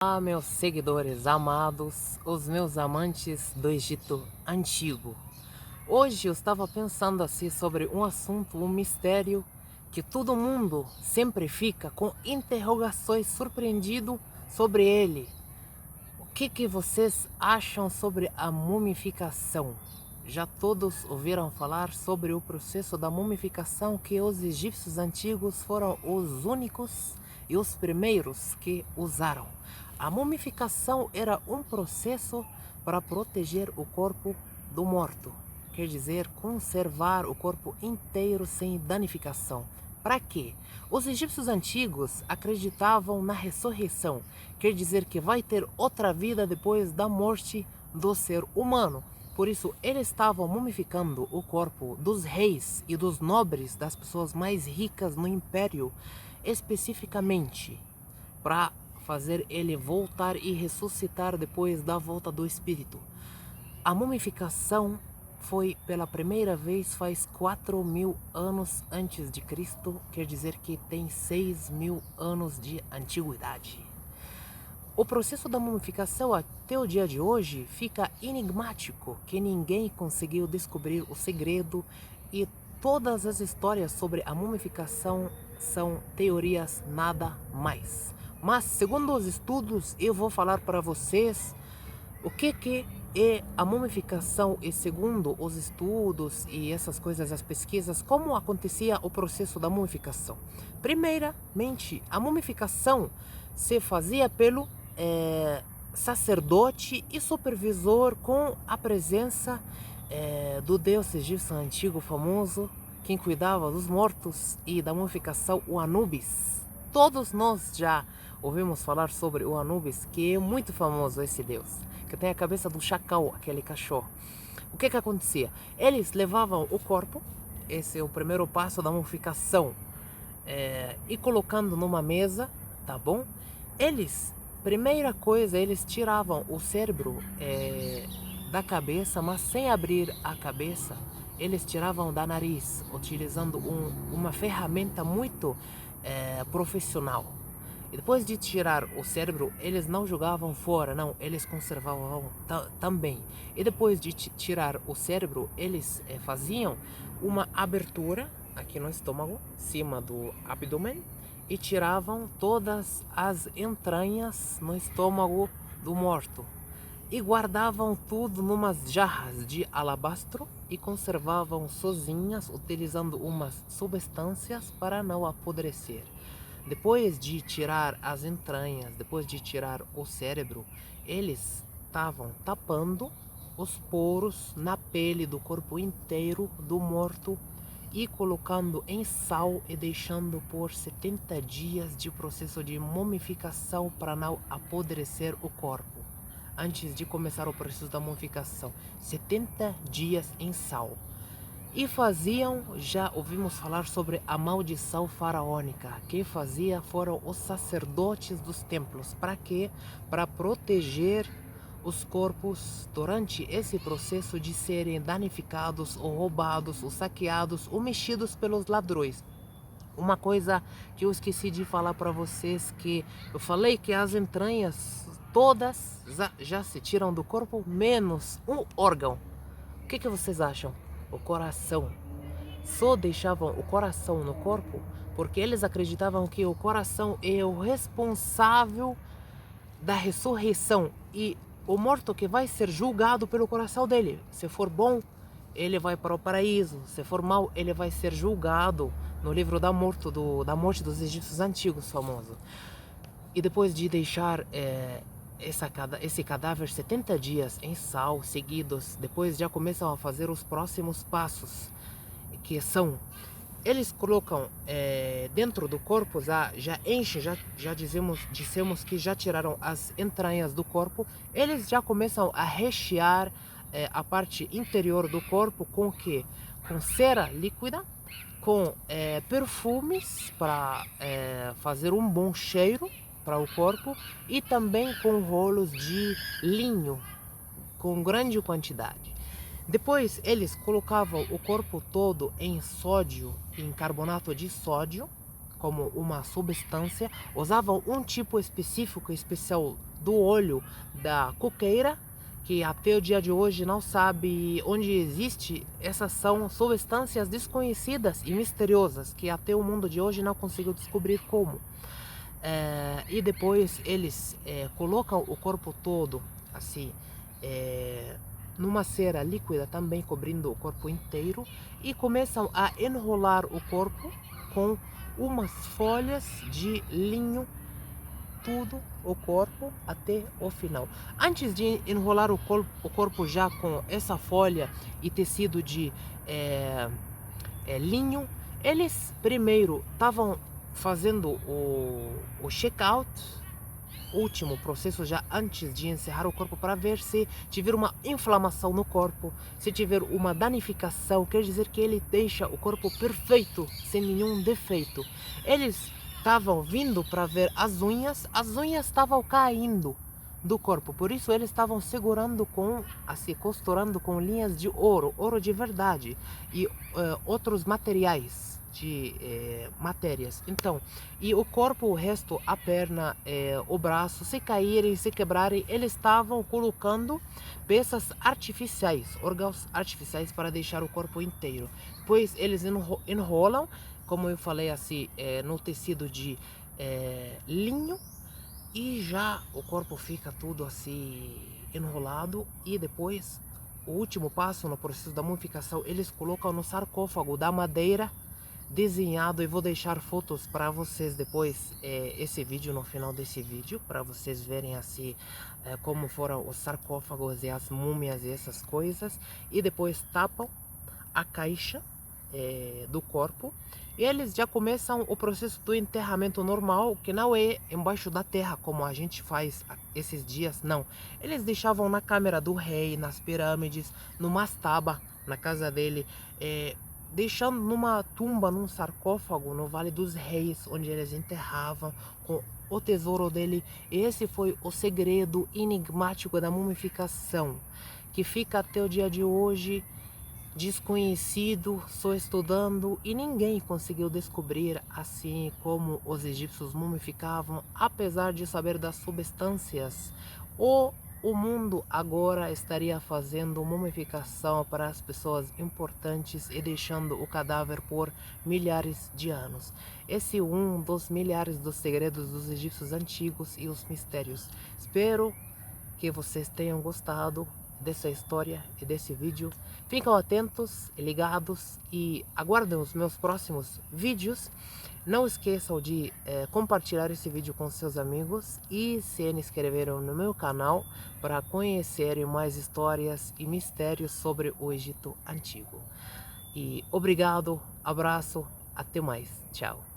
Olá, meus seguidores amados, os meus amantes do Egito Antigo. Hoje eu estava pensando assim sobre um assunto, um mistério que todo mundo sempre fica com interrogações surpreendido sobre ele. O que vocês acham sobre a mumificação? Já todos ouviram falar sobre o processo da mumificação, que os egípcios antigos foram os únicos e os primeiros que usaram. A mumificação era um processo para proteger o corpo do morto, quer dizer, conservar o corpo inteiro sem danificação. Para quê? Os egípcios antigos acreditavam na ressurreição, quer dizer que vai ter outra vida depois da morte do ser humano. Por isso, eles estavam mumificando o corpo dos reis e dos nobres, das pessoas mais ricas no império, especificamente para fazer ele voltar e ressuscitar depois da volta do espírito. A mumificação foi pela primeira vez faz 4.000 anos antes de Cristo, quer dizer que tem 6.000 anos de antiguidade. O processo da mumificação até o dia de hoje fica enigmático, que ninguém conseguiu descobrir o segredo, e todas as histórias sobre a mumificação são teorias nada mais. Mas segundo os estudos, eu vou falar para vocês o que é a mumificação, e segundo os estudos e essas coisas, as pesquisas, como acontecia o processo da mumificação. Primeiramente, a mumificação se fazia pelo sacerdote e supervisor, com a presença do deus egípcio antigo famoso, quem cuidava dos mortos e da mumificação, o Anubis. Todos nós já ouvimos falar sobre o Anubis, que é muito famoso esse deus, que tem a cabeça do chacal, aquele cachorro. O que acontecia? Eles levavam o corpo, esse é o primeiro passo da mumificação, e colocando numa mesa, tá bom? Primeira coisa, eles tiravam o cérebro da cabeça, mas sem abrir a cabeça. Eles tiravam da nariz, utilizando uma ferramenta muito profissional. E depois de tirar o cérebro, eles não jogavam fora, não, eles conservavam também. E depois de tirar o cérebro, eles faziam uma abertura aqui no estômago, cima do abdômen, e tiravam todas as entranhas no estômago do morto. E guardavam tudo numas jarras de alabastro e conservavam sozinhas, utilizando umas substâncias para não apodrecer. Depois de tirar as entranhas, depois de tirar o cérebro, eles estavam tapando os poros na pele do corpo inteiro do morto e colocando em sal e deixando por 70 dias de processo de mumificação para não apodrecer o corpo. Antes de começar o processo da mumificação, 70 dias em sal. E faziam, já ouvimos falar sobre a maldição faraônica. Quem fazia foram os sacerdotes dos templos. Para quê? Para proteger os corpos durante esse processo de serem danificados ou roubados ou saqueados ou mexidos pelos ladrões. Uma coisa que eu esqueci de falar para vocês, que eu falei que as entranhas todas já se tiram do corpo, menos um órgão. O que vocês acham? O coração. Só deixavam o coração no corpo porque eles acreditavam que o coração é o responsável da ressurreição e o morto que vai ser julgado pelo coração dele. Se for bom, ele vai para o paraíso. Se for mal, ele vai ser julgado no livro da morte dos egípcios antigos, famoso. E depois de deixar esse cadáver 70 dias em sal seguidos, depois já começam a fazer os próximos passos, que são: eles colocam dentro do corpo, já enchem, já dissemos que já tiraram as entranhas do corpo, eles já começam a rechear a parte interior do corpo com que? Com cera líquida, com perfumes para fazer um bom cheiro para o corpo, e também com rolos de linho com grande quantidade. Depois eles colocavam o corpo todo em sódio, em carbonato de sódio, como uma substância. Usavam um tipo específico, especial do olho da coqueira, que até o dia de hoje não sabe onde existe. Essas são substâncias desconhecidas e misteriosas que até o mundo de hoje não conseguiu descobrir como. E depois eles colocam o corpo todo assim numa cera líquida também cobrindo o corpo inteiro e começam a enrolar o corpo com umas folhas de linho, tudo o corpo até o final. Antes de enrolar o corpo já com essa folha e tecido de linho, eles primeiro estavam fazendo o check-out, último processo já antes de encerrar o corpo, para ver se tiver uma inflamação no corpo, se tiver uma danificação, quer dizer que ele deixa o corpo perfeito, sem nenhum defeito. Eles estavam vindo para ver as unhas estavam caindo do corpo, por isso eles estavam segurando com, assim, costurando com linhas de ouro de verdade e outros materiais de matérias. Então, e o corpo, o resto, a perna, o braço, se caírem, se quebrarem, eles estavam colocando peças artificiais, órgãos artificiais para deixar o corpo inteiro. Depois eles enrolam, como eu falei assim, no tecido de linho, e já o corpo fica tudo assim enrolado. E depois, o último passo no processo da mumificação, eles colocam no sarcófago da madeira desenhado, e vou deixar fotos para vocês depois, esse vídeo, no final desse vídeo, para vocês verem assim como foram os sarcófagos e as múmias e essas coisas. E depois tapam a caixa do corpo e eles já começam o processo do enterramento normal, que não é embaixo da terra como a gente faz esses dias, não. Eles deixavam na câmara do rei, nas pirâmides, no mastaba, na casa dele, deixando numa tumba, num sarcófago no Vale dos Reis, onde eles enterravam com o tesouro dele. Esse foi o segredo enigmático da mumificação, que fica até o dia de hoje desconhecido, só estudando, e ninguém conseguiu descobrir assim como os egípcios mumificavam, apesar de saber das substâncias. O mundo agora estaria fazendo mumificação para as pessoas importantes e deixando o cadáver por milhares de anos. Esse é um dos milhares dos segredos dos egípcios antigos e os mistérios. Espero que vocês tenham gostado dessa história e desse vídeo. Fiquem atentos e ligados e aguardem os meus próximos vídeos. Não esqueçam de compartilhar esse vídeo com seus amigos e se inscreveram no meu canal para conhecerem mais histórias e mistérios sobre o Egito Antigo. E obrigado, abraço, até mais, tchau.